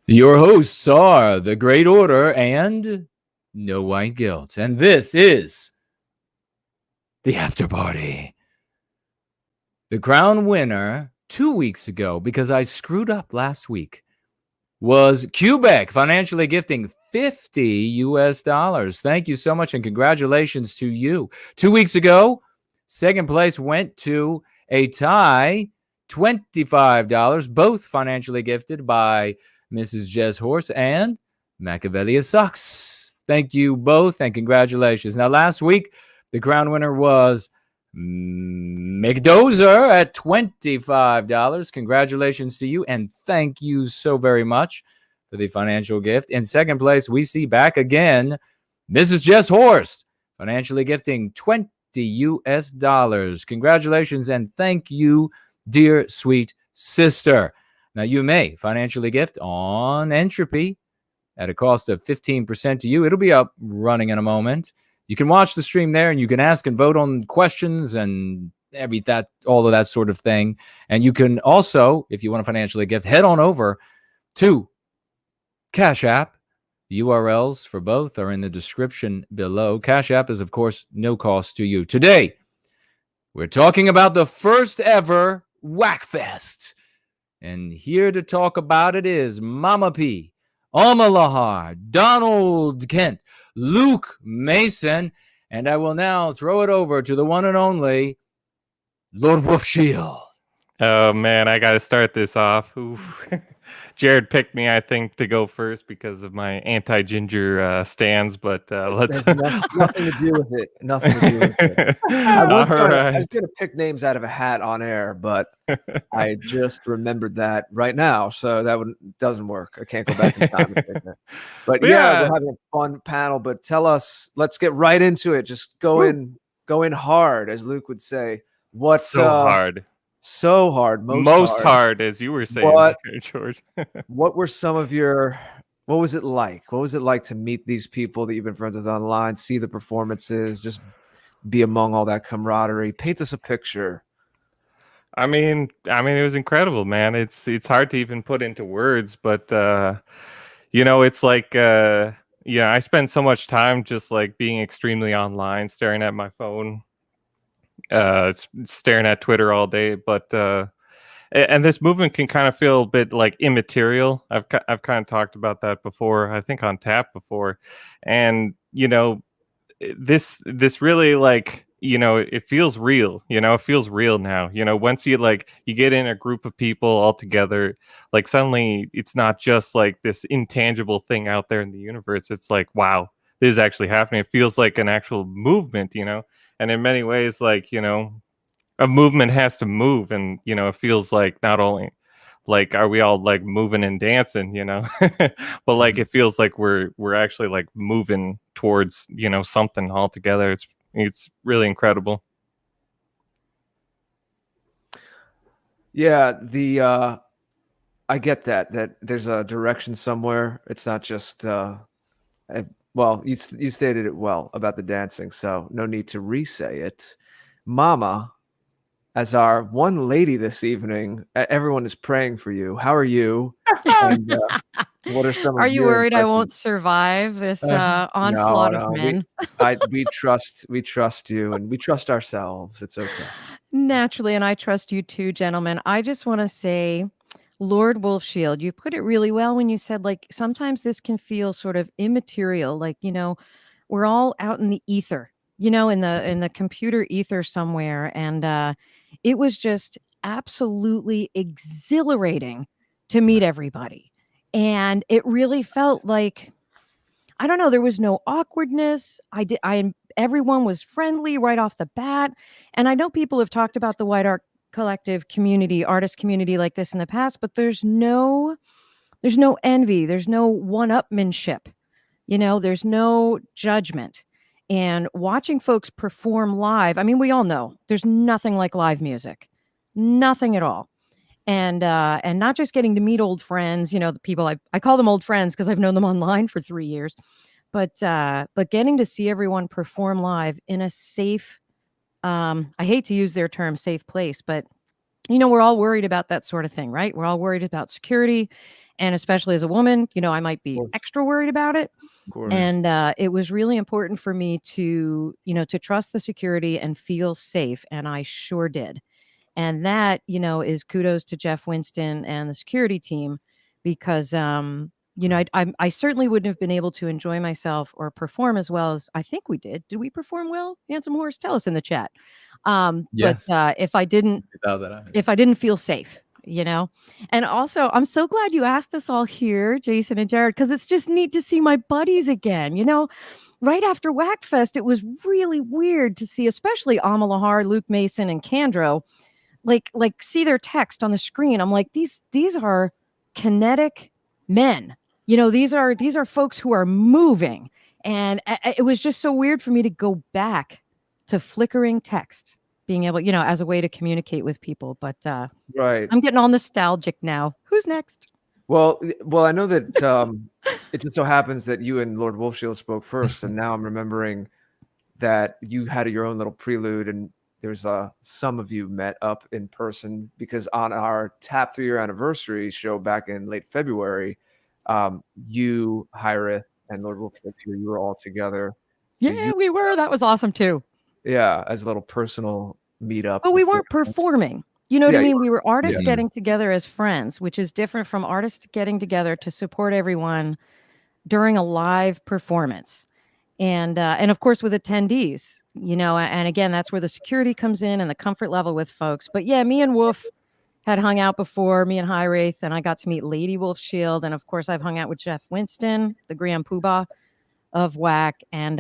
Your hosts are The Great Order and No White Guilt. And this is the After Party. The crown winner 2 weeks ago, because I screwed up last week, was Quebec, financially gifting $50. Thank you so much and congratulations to you. 2 weeks ago, second place went to a tie, $25, both financially gifted by Mrs. Jess Horse and Machiavelli Sucks. Thank you both and congratulations. Now, last week, the crown winner was McDozer at $25. Congratulations to you and thank you so very much for the financial gift. In second place, we see back again Mrs. Jess Horst, financially gifting $20. Congratulations and thank you, dear sweet sister. Now, you may financially gift on Entropy at a cost of 15% to you. It'll be up running in a moment. You can watch the stream there and you can ask and vote on questions and all of that sort of thing. And you can also, if you want to financially gift, head on over to Cash App. The URLs for both are in the description below. Cash App is, of course, no cost to you. Today, we're talking about the first ever WAC Fest. And here to talk about it is MamaP, Alma Lahar, Donald Kent, Luke Mason, and I will now throw it over to the one and only Lord Wolfshield. Oh man, I got to start this off. Jared picked me, I think, to go first because of my anti-ginger stands, but let's... nothing to do with it. Nothing to do with it. I was going to pick names out of a hat on air, but I just remembered that right now, so that doesn't work. I can't go back in time and pick that. But yeah, we're having a fun panel, but tell us, let's get right into it. Just go in hard, as Luke would say. Hard. So hard, most hard, as you were saying, George. What was it like? What was it like to meet these people that you've been friends with online, see the performances, just be among all that camaraderie? Paint us a picture. I mean, it was incredible, man. It's hard to even put into words, but it's like I spend so much time just like being extremely online, staring at my phone. Staring at Twitter all day, but and this movement can kind of feel a bit like immaterial. I've kind of talked about that before, I think on Tap before, and this really like it feels real. It feels real now. Once you get in a group of people all together, like suddenly it's not just like this intangible thing out there in the universe. It's like, wow, this is actually happening. It feels like an actual movement. And in many ways, like, a movement has to move. And, it feels like not only like, are we all like moving and dancing, but like, it feels like we're actually like moving towards, something altogether. It's really incredible. Yeah. I get that there's a direction somewhere. It's not just, well, you stated it well about the dancing, so no need to re-say it. Mama, as our one lady this evening, everyone is praying for you. How are you? And, what are some? Are you worried I won't survive this onslaught of men? We trust you, and we trust ourselves. It's okay. Naturally, and I trust you too, gentlemen. I just want to say, Lord Wolfshield, you put it really well when you said, like, sometimes this can feel sort of immaterial. Like, we're all out in the ether, in the computer ether somewhere. And it was just absolutely exhilarating to meet everybody. And it really felt like, I don't know, there was no awkwardness. Everyone was friendly right off the bat. And I know people have talked about the White Art Collective community, artist community like this in the past, but there's no envy, there's no one-upmanship, there's no judgment. And watching folks perform live, I mean, we all know there's nothing like live music, nothing at all. And not just getting to meet old friends, the people I call them old friends because I've known them online for 3 years, but getting to see everyone perform live in a safe, I hate to use their term safe place, but we're all worried about that sort of thing, right? We're all worried about security. And especially as a woman, I might be course. extra worried about it. Of course. And it was really important for me to, to trust the security and feel safe. And I sure did. And that, is kudos to Jeff Winston and the security team, because, I certainly wouldn't have been able to enjoy myself or perform as well as I think we did. Did we perform well? Handsome Horse, tell us in the chat. Yes. But if I didn't feel safe, and also I'm so glad you asked us all here, Jason and Jared, because it's just neat to see my buddies again. Right after WAC Fest, it was really weird to see, especially Alma, Lahar, Luke Mason, and Kandro, like see their text on the screen. I'm like, these are kinetic men. These are folks who are moving, and it was just so weird for me to go back to flickering text, being able, as a way to communicate with people. But Right. I'm getting all nostalgic now. Who's next? Well, I know that it just so happens that you and Lord Wolfshield spoke first, and now I'm remembering that you had your own little prelude, and there's some of you met up in person, because on our Tap 3-year anniversary show back in late February, you, Hyrith, and Lord Wolfshield, you were all together. So Yeah, we were. That was awesome too. Yeah, as a little personal meetup. But we weren't performing. You know what I mean? We were artists Yeah. getting together as friends, which is different from artists getting together to support everyone during a live performance. And of course with attendees, and again, that's where the security comes in and the comfort level with folks. But yeah, me and Wolf had hung out before, me and Hyrith, and I got to meet Lady Wolfshield. And of course I've hung out with Jeff Winston, the Grand Poobah of WAC. And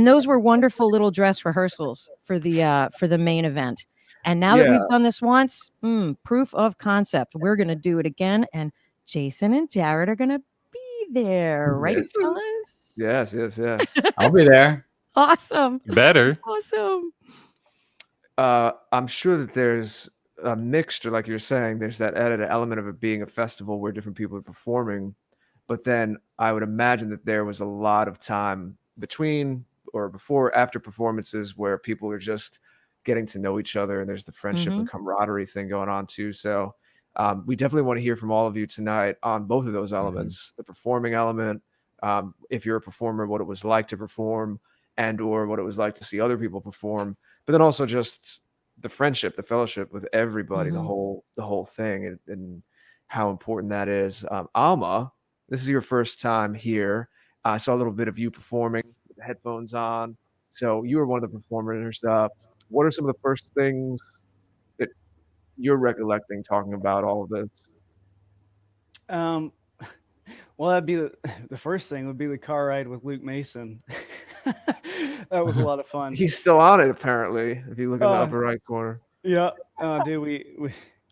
those were wonderful little dress rehearsals for the main event. And now that we've done this once, proof of concept. We're going to do it again. And Jason and Jared are going to be there. Right, fellas? Yes. I'll be there. Awesome. Better. Awesome. I'm sure that there's a mixture, like you're saying. There's that added element of it being a festival where different people are performing. But then I would imagine that there was a lot of time between or before, after performances where people are just getting to know each other, and there's the friendship and camaraderie thing going on too. So we definitely want to hear from all of you tonight on both of those elements, the performing element, if you're a performer, what it was like to perform, and or what it was like to see other people perform, but then also just the friendship, the fellowship with everybody, the whole thing, and how important that is. Alma, this is your first time here. I saw a little bit of you performing with the headphones on. So you were one of the performers. What are some of the first things that you're recollecting talking about all of this? Well, that'd be the first thing would be the car ride with Luke Mason. That was a lot of fun. He's still on it, apparently, if you look in the upper right corner. Yeah, dude,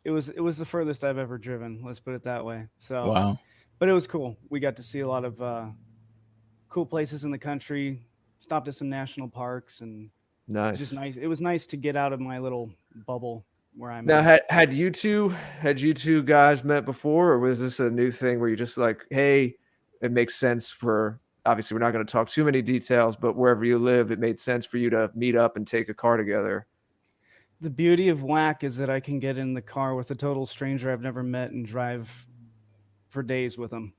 it was the furthest I've ever driven. Let's put it that way. So, Wow. But it was cool. We got to see a lot of cool places in the country. Stopped at some national parks, and Nice. just nice. It was nice to get out of my little bubble where I'm Now, at. had you two guys met before, or was this a new thing where you're just like, hey, it makes sense for, obviously we're not going to talk too many details, but wherever you live, it made sense for you to meet up and take a car together? The beauty of WAC is that I can get in the car with a total stranger I've never met and drive for days with them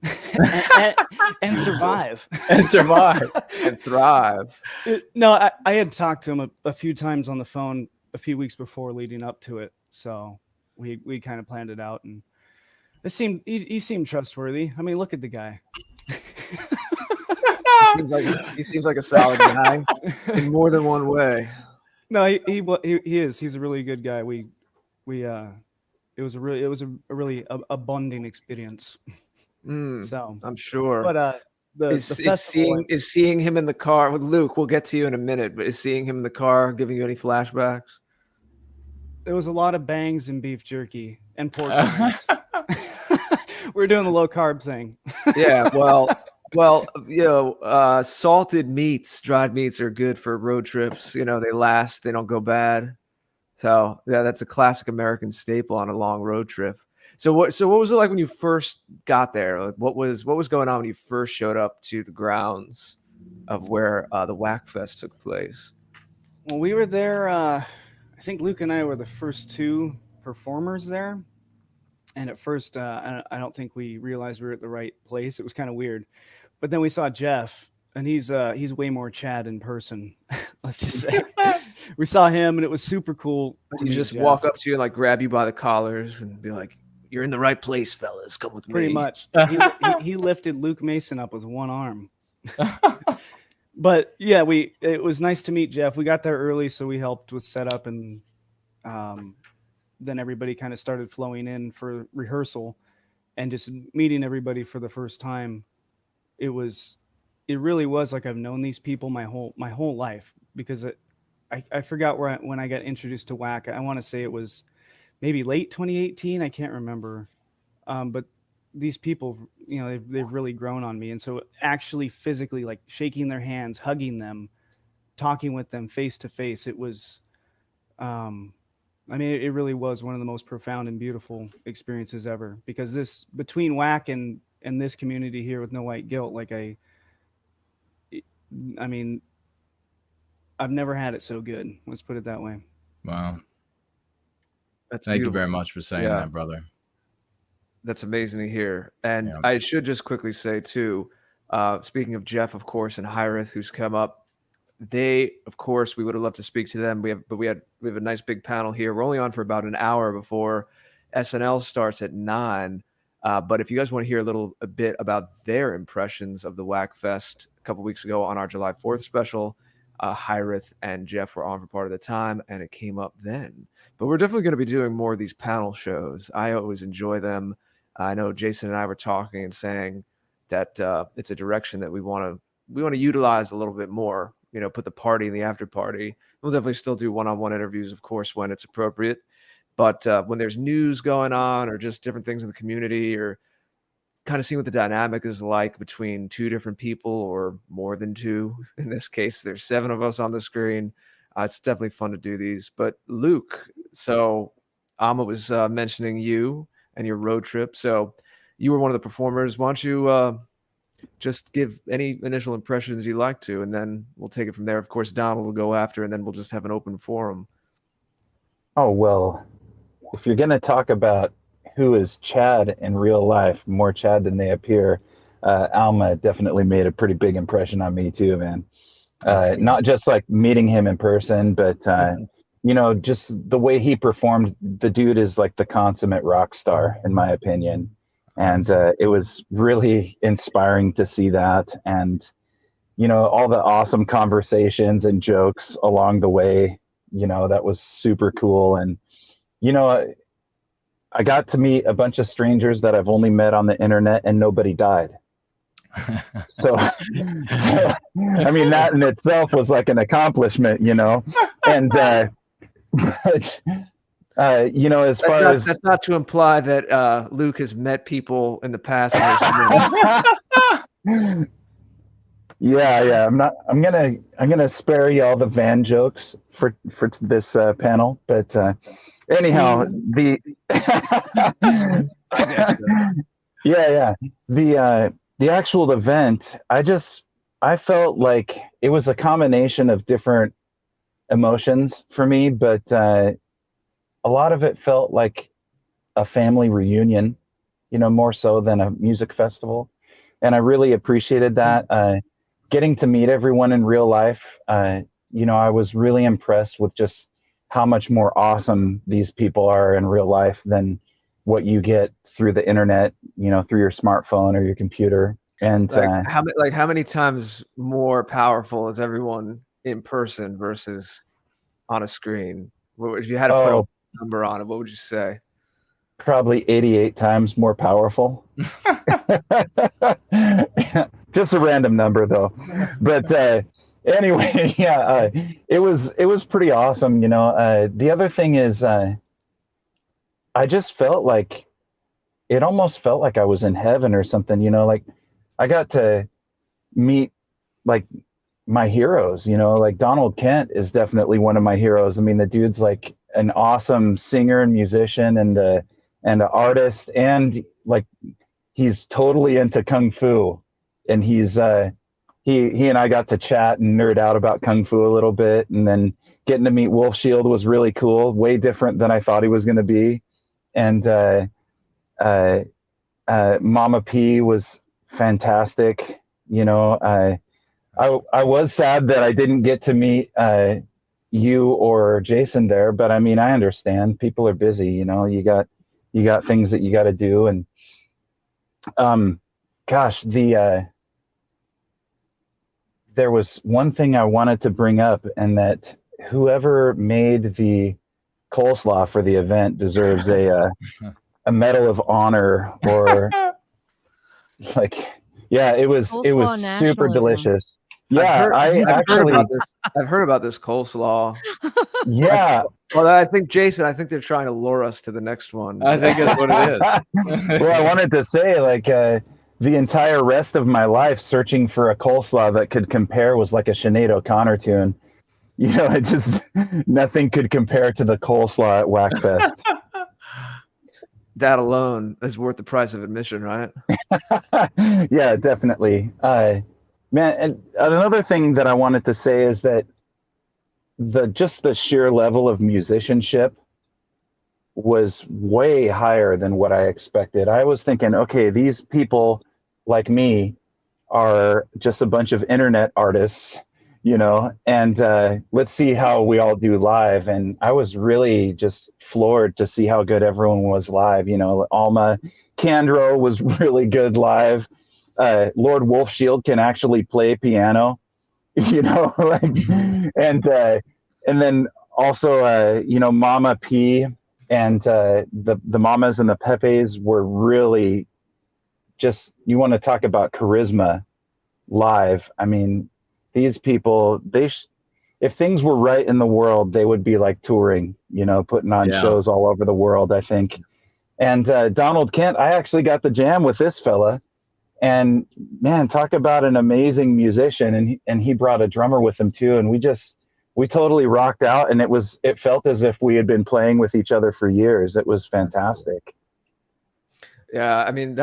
and survive. And survive. And thrive. No, I had talked to him a few times on the phone a few weeks before leading up to it. So we kind of planned it out, and he seemed trustworthy. I mean, look at the guy. He seems like a solid guy in more than one way. No, he is. He's a really good guy. It was a really a bonding experience. So I'm sure. But is seeing him in the car with Luke, we'll get to you in a minute, but is seeing him in the car giving you any flashbacks? There was a lot of bangs and beef jerky and pork rinds. We're doing the low carb thing. Yeah, well, salted meats, dried meats are good for road trips. They last, they don't go bad. So yeah, that's a classic American staple on a long road trip. So what was it like when you first got there? Like, what was going on when you first showed up to the grounds of where the WAC Fest took place? Well, we were there. I think Luke and I were the first two performers there. And at first, I don't think we realized we were at the right place. It was kind of weird. But then we saw Jeff, and he's way more Chad in person. Let's just say we saw him, and it was super cool. You just walk up to you and like grab you by the collars and be like, "You're in the right place, fellas. Come with me." Pretty much. He lifted Luke Mason up with one arm. But yeah, it was nice to meet Jeff. We got there early, so we helped with setup, and then everybody kind of started flowing in for rehearsal, and just meeting everybody for the first time. It really was like I've known these people my whole life, because I forgot when I got introduced to WAC. I want to say it was maybe late 2018. I can't remember, but these people, you know, they've really grown on me. And so actually physically, like shaking their hands, hugging them, talking with them face to face, it was, I mean, it really was one of the most profound and beautiful experiences ever, because this, between WAC and this community here with No White Guilt, like I mean, I've never had it so good. Let's put it that way. Wow. That's Thank you beautiful. very much for saying that, brother. That's amazing to hear. And I should just quickly say too, speaking of Jeff, of course, and Hyrith, who's come up, they, of course, we would have loved to speak to them. We have a nice big panel here. We're only on for about an hour before SNL starts at 9. But if you guys want to hear a bit about their impressions of the WAC Fest a couple weeks ago on our July 4th special, Hyrith and Jeff were on for part of the time, and it came up then. But we're definitely going to be doing more of these panel shows. I always enjoy them. I know Jason and I were talking and saying that it's a direction that we want to utilize a little bit more. You know, put the party in the after party. We'll definitely still do one-on-one interviews, of course, when it's appropriate. But when there's news going on or just different things in the community, or kind of seeing what the dynamic is like between two different people or more than two. In this case, there's 7 of us on the screen. It's definitely fun to do these. But Luke, so Alma was mentioning you and your road trip. So you were one of the performers. Why don't you just give any initial impressions you'd like to, and then we'll take it from there. Of course, Donald will go after, and then we'll just have an open forum. Oh, well, if you're going to talk about who is Chad in real life, more Chad than they appear, Alma definitely made a pretty big impression on me too, man. Not just like meeting him in person, but you know, just the way he performed. The dude is like the consummate rock star, in my opinion. And it was really inspiring to see that. And, you know, all the awesome conversations and jokes along the way, you know, that was super cool. And, you know, I got to meet a bunch of strangers that I've only met on the internet, and nobody died. So I mean, that in itself was like an accomplishment, you know. And but you know, as far as that's not to imply that Luke has met people in the past. Yeah. I'm gonna spare you all the van jokes for this panel, but anyhow, the actual event, I felt like it was a combination of different emotions for me, but a lot of it felt like a family reunion, you know, more so than a music festival. And I really appreciated that. Getting to meet everyone in real life, you know, I was really impressed with just how much more awesome these people are in real life than what you get through the internet, you know, through your smartphone or your computer. And how many times more powerful is everyone in person versus on a screen? If you had to put a number on it, what would you say? Probably 88 times more powerful. Just a random number though. But anyway, yeah, it was pretty awesome, you know. The other thing is I just felt like it almost felt like I was in heaven or something, you know, like I got to meet like my heroes, you know, like Donald Kent is definitely one of my heroes. I mean, the dude's like an awesome singer and musician and an artist, and like he's totally into kung fu, and he's he and I got to chat and nerd out about kung fu a little bit, and then getting to meet Wolfshield was really cool, way different than I thought he was going to be. And Mama P was fantastic. You know, I was sad that I didn't get to meet you or Jason there, but I mean, I understand people are busy. You know, you got things that you got to do, and gosh, there was one thing I wanted to bring up, and that whoever made the coleslaw for the event deserves a medal of honor, or like, yeah, it was Coleslaw super nationalism. delicious. Yeah, I've heard about this coleslaw. Yeah. Well, I think Jason, I think they're trying to lure us to the next one. I think that's what it is. Well, I wanted to say, like, the entire rest of my life searching for a coleslaw that could compare was like a Sinead O'Connor tune. You know, it just, nothing could compare to the coleslaw at WAC Fest. That alone is worth the price of admission, right? Yeah, definitely. Man, and another thing that I wanted to say is that the sheer level of musicianship was way higher than what I expected. I was thinking, okay, these people like me are just a bunch of internet artists, you know, and let's see how we all do live. And I was really just floored to see how good everyone was live. You know, Alma Candro was really good live. Lord Wolfshield can actually play piano, you know, like, and then also, you know, Mama P and the Mamas and the Pepes were really just, you want to talk about charisma live. I mean, these people, if things were right in the world, they would be like touring, you know, putting on shows all over the world, I think. And Donald Kent, I actually got the jam with this fella. And man, talk about an amazing musician. And he brought a drummer with him too. And we totally rocked out. And it felt as if we had been playing with each other for years. It was fantastic. Cool. Yeah, I mean,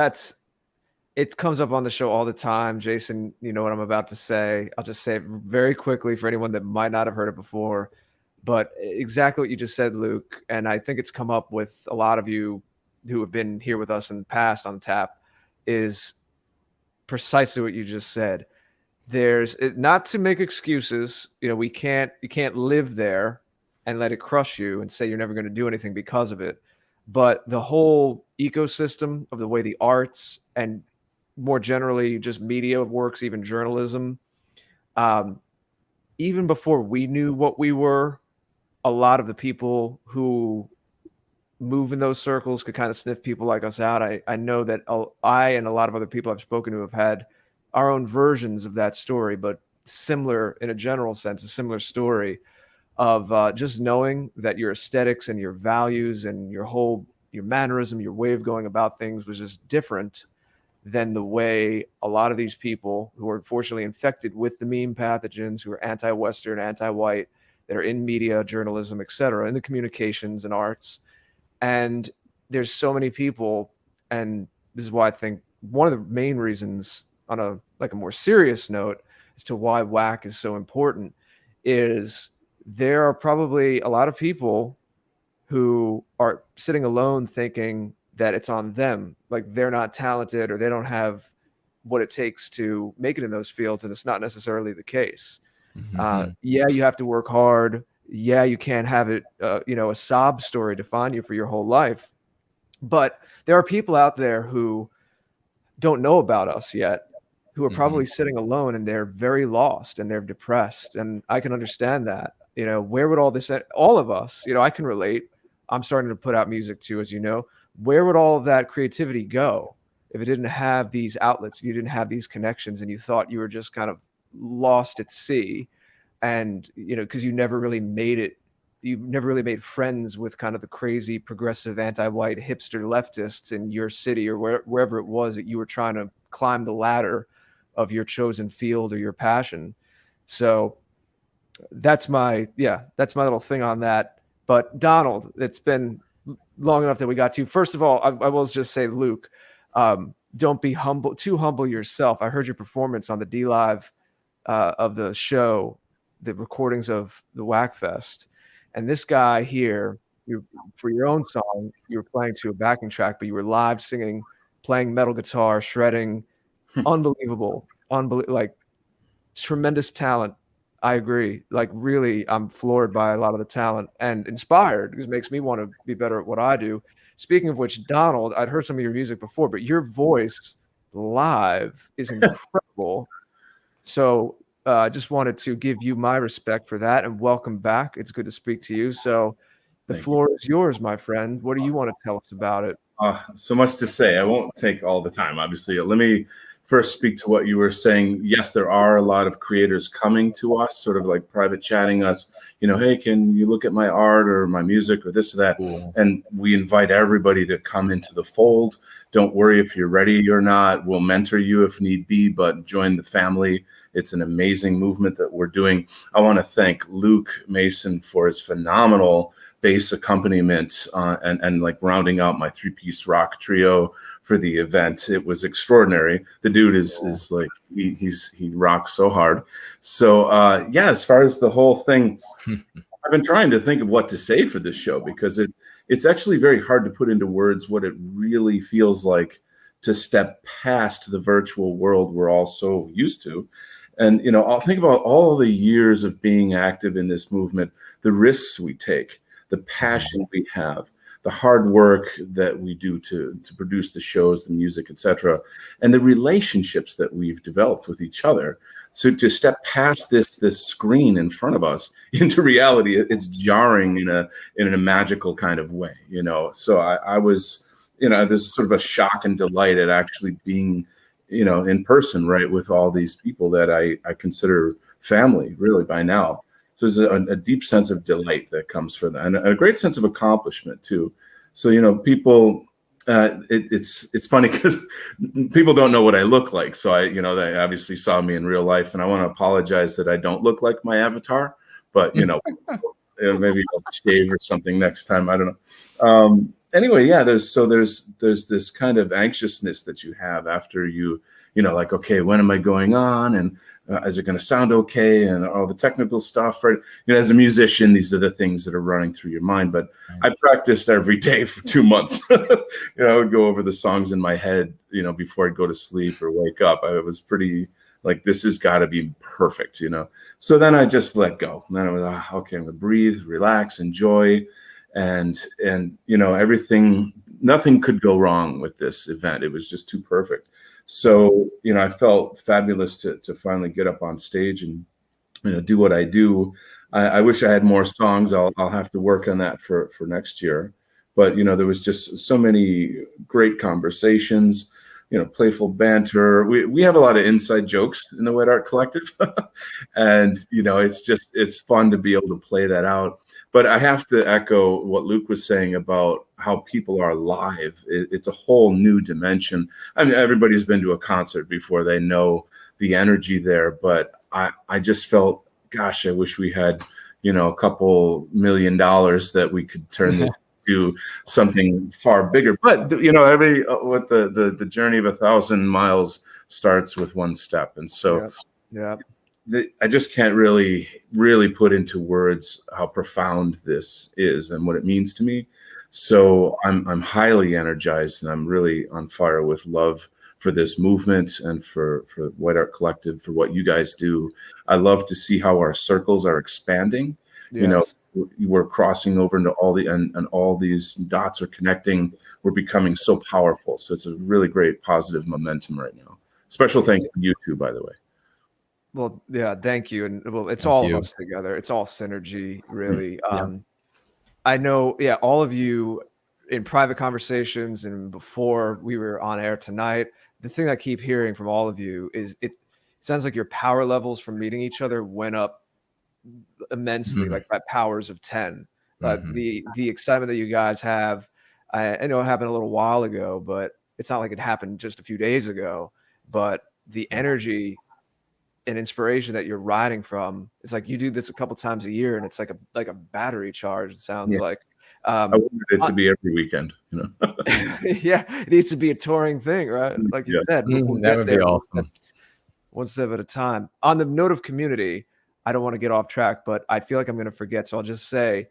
it comes up on the show all the time. Jason, you know what I'm about to say. I'll just say it very quickly for anyone that might not have heard it before. But exactly what you just said, Luke, and I think it's come up with a lot of you who have been here with us in the past on tap, is precisely what you just said. There's not to make excuses. You know, you can't live there and let it crush you and say you're never going to do anything because of it. But the whole ecosystem of the way the arts and more generally just media works, even journalism, even before we knew what we were, a lot of the people who move in those circles could kind of sniff people like us out. I know that I and a lot of other people I've spoken to have had our own versions of that story, but similar in a general sense, a similar story of just knowing that your aesthetics and your values and your mannerism, your way of going about things was just different than the way a lot of these people who are unfortunately infected with the meme pathogens, who are anti-Western, anti-white, that are in media, journalism, etc., in the communications and arts. And there's so many people, and this is why I think one of the main reasons, on a more serious note, as to why WAC is so important, is there are probably a lot of people who are sitting alone thinking that it's on them, like they're not talented or they don't have what it takes to make it in those fields, and it's not necessarily the case. Mm-hmm. Yeah, you have to work hard. Yeah, you can't have it, a sob story define you for your whole life. But there are people out there who don't know about us yet, who are probably sitting alone, and they're very lost and they're depressed. And I can understand that. You know, where would all of us, you know, I can relate. I'm starting to put out music too, as you know. Where would all of that creativity go if it didn't have these outlets, you didn't have these connections, and you thought you were just kind of lost at sea? And, you know, because you never really made it, you never really made friends with kind of the crazy progressive anti-white hipster leftists in your city or wherever it was that you were trying to climb the ladder of your chosen field or your passion. So that's my little thing on that. But Donald, it's been long enough that we got to. First of all, I will just say, Luke, don't be too humble yourself. I heard your performance on the D Live of the show, the recordings of the WAC Fest, and this guy here you for your own song, you were playing to a backing track, but you were live singing, playing metal guitar, shredding, unbelievable, like tremendous talent. I agree. Like really, I'm floored by a lot of the talent and inspired because it makes me want to be better at what I do. Speaking of which, Donald, I'd heard some of your music before, but your voice live is incredible. So I just wanted to give you my respect for that and welcome back. It's good to speak to you. So the floor is yours, my friend. What do you want to tell us about it? So much to say. I won't take all the time, obviously. Let me first speak to what you were saying. Yes, there are a lot of creators coming to us, sort of like private chatting us, hey, can you look at my art or my music or this or that? Cool. And we invite everybody to come into the fold. Don't worry if you're ready or not. We'll mentor you if need be, but join the family. It's an amazing movement that we're doing. I want to thank Luke Mason for his phenomenal bass accompaniment and like rounding out my 3-piece rock trio for the event. It was extraordinary. The dude is like he rocks so hard. So yeah, as far as the whole thing, I've been trying to think of what to say for this show because it's actually very hard to put into words what it really feels like to step past the virtual world we're all so used to. And I'll think about all the years of being active in this movement, the risks we take, the passion we have, the hard work that we do to produce the shows, the music, etc., and the relationships that we've developed with each other. So to step past this screen in front of us into reality, it's jarring in a magical kind of way, So I was, there's sort of a shock and delight at actually being, in person, right, with all these people that I consider family, really, by now. So there's a deep sense of delight that comes from that, and a great sense of accomplishment too. So people, it's funny because people don't know what I look like. So they obviously saw me in real life, and I want to apologize that I don't look like my avatar. But maybe I'll shave or something next time. I don't know. Anyway, yeah. There's this kind of anxiousness that you have after like, okay, when am I going on, and is it going to sound okay, and all the technical stuff, right? As a musician, these are the things that are running through your mind. But I practiced every day for 2 months. I would go over the songs in my head, before I'd go to sleep or wake up. I was pretty like, this has got to be perfect, So then I just let go. And then I was, okay, I'm going to breathe, relax, enjoy. And everything, nothing could go wrong with this event. It was just too perfect. So, I felt fabulous to finally get up on stage and, do what I do. I wish I had more songs. I'll have to work on that for next year. But, there was just so many great conversations, playful banter. We have a lot of inside jokes in the White Art Collective. And, it's fun to be able to play that out. But I have to echo what Luke was saying about how people are live. It's a whole new dimension. I mean, everybody's been to a concert before. They know the energy there. But I just felt, gosh, I wish we had, a couple $1 million that we could turn this to something far bigger. But, what the journey of 1,000 miles starts with one step. And so, yeah. I just can't really put into words how profound this is and what it means to me. So I'm highly energized, and I'm really on fire with love for this movement and for White Art Collective, for what you guys do. I love to see how our circles are expanding. Yes. We're crossing over into and all these dots are connecting. We're becoming so powerful. So it's a really great positive momentum right now. Special thanks to you too, by the way. Well, yeah, thank you. And it's all of us together. It's all synergy, really. I know, all of you in private conversations and before we were on air tonight, the thing I keep hearing from all of you is it sounds like your power levels from meeting each other went up immensely, like by powers of 10. The excitement that you guys have, I know it happened a little while ago, but it's not like it happened just a few days ago. But the energy and inspiration that you're riding from, it's like you do this a couple times a year, and it's like a battery charge. It sounds like. I wanted it to be every weekend, Yeah, it needs to be a touring thing, right? Like you said, we'll that would be awesome. One step at a time. On the note of community, I don't want to get off track, but I feel like I'm going to forget, so I'll just say,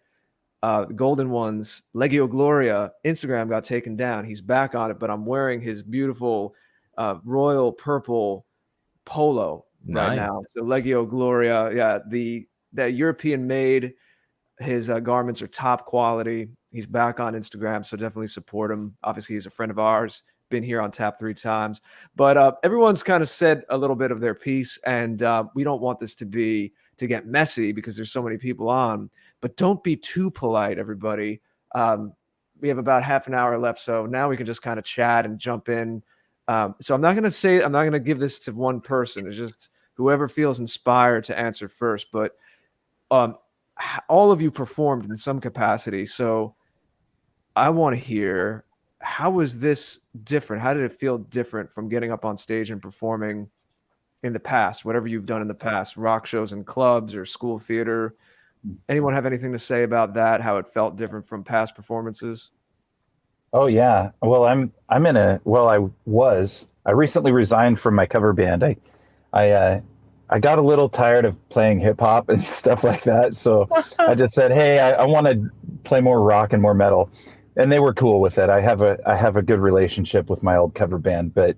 Golden Ones, Legio Gloria, Instagram got taken down. He's back on it, but I'm wearing his beautiful royal purple polo right now. So Legio Gloria, yeah, that European made. His garments are top quality. He's back on Instagram, so definitely support him. Obviously, he's a friend of ours, been here on tap 3 times. But everyone's kind of said a little bit of their piece, and we don't want this to get messy because there's so many people on. But don't be too polite, everybody. We have about half an hour left, so now we can just kind of chat and jump in. So I'm not going to give this to one person. It's just whoever feels inspired to answer first. But all of you performed in some capacity, so I want to hear, how was this different? How did it feel different from getting up on stage and performing in the past, whatever you've done in the past, rock shows in clubs or school theater? Anyone have anything to say about that, how it felt different from past performances? Oh yeah. Well, I recently resigned from my cover band. I got a little tired of playing hip hop and stuff like that. So I just said, hey, I want to play more rock and more metal. And they were cool with it. I have a good relationship with my old cover band, but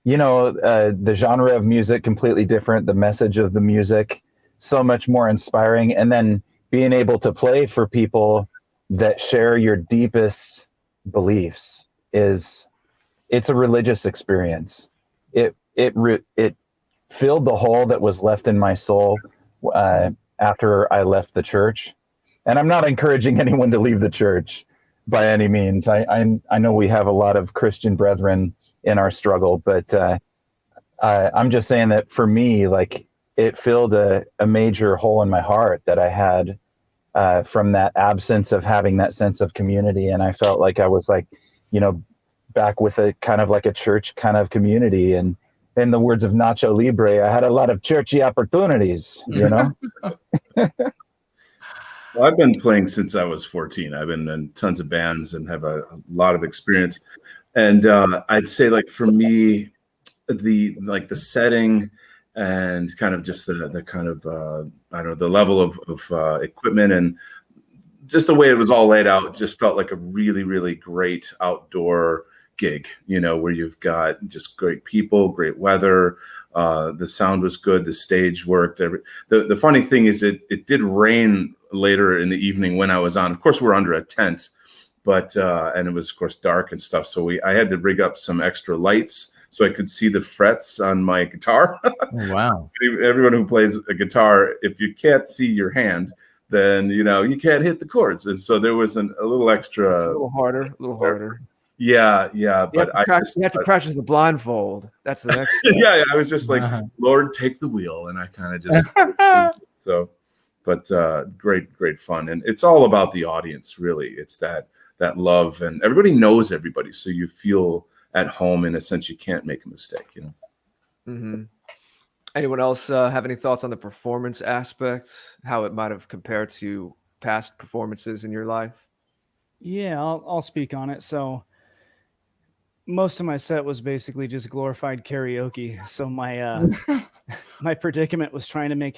the genre of music completely different. The message of the music, so much more inspiring. And then being able to play for people that share your deepest beliefs it's a religious experience. It filled the hole that was left in my soul after I left the church. And I'm not encouraging anyone to leave the church by any means. I know we have a lot of Christian brethren in our struggle, but I'm just saying that for me, like, it filled a major hole in my heart that I had from that absence of having that sense of community. And I felt like I was like, back with a kind of like a church kind of community. And in the words of Nacho Libre, I had a lot of churchy opportunities, Well, I've been playing since I was 14. I've been in tons of bands and have a lot of experience. And I'd say, like, for me, the setting and kind of just the kind of I don't know, the level of equipment and just the way it was all laid out just felt like a really, really great outdoor gig, where you've got just great people, great weather. The sound was good. The stage worked. The funny thing is it did rain later in the evening when I was on. Of course, we're under a tent, but and it was, of course, dark and stuff. So I had to rig up some extra lights so I could see the frets on my guitar. Oh, wow. Everyone who plays a guitar, if you can't see your hand, then you can't hit the chords. And so there was a little extra. It's a little harder. Yeah. But you have to practice the blindfold. That's the next step. Yeah. I was just like, Lord, take the wheel. And I kind of just, but great fun. And it's all about the audience, really. It's that love, and everybody knows everybody. So you feel at home in a sense. You can't make a mistake, Mm-hmm. Anyone else have any thoughts on the performance aspect, how it might have compared to past performances in your life? Yeah, I'll speak on it. So most of my set was basically just glorified karaoke. So my my predicament was trying to make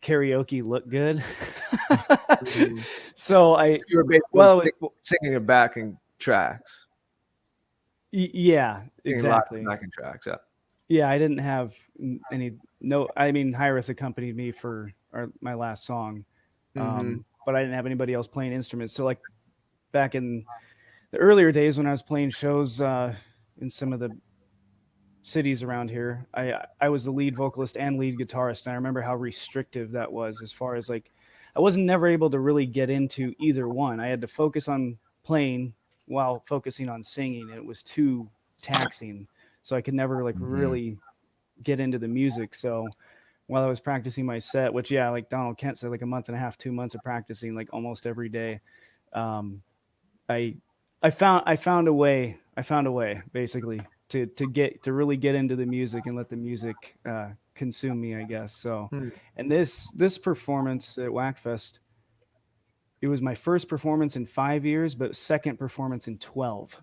karaoke look good. So you were basically singing a backing tracks. Yeah, exactly. Backing tracks. Yeah, I didn't have Hirath accompanied me for my last song, but I didn't have anybody else playing instruments. So, like, back in the earlier days when I was playing shows in some of the cities around here, I was the lead vocalist and lead guitarist, and I remember how restrictive that was, as far as, like, I wasn't never able to really get into either one. I had to focus on playing while focusing on singing, and it was too taxing. So I could never really get into the music. So while I was practicing my set, which, yeah, like Donald Kent said, like a month and a half, 2 months of practicing, like almost every day, I found a way basically to really get into the music and let the music consume me, I guess. So, and this performance at WACFest, it was my first performance in 5 years, but second performance in 12.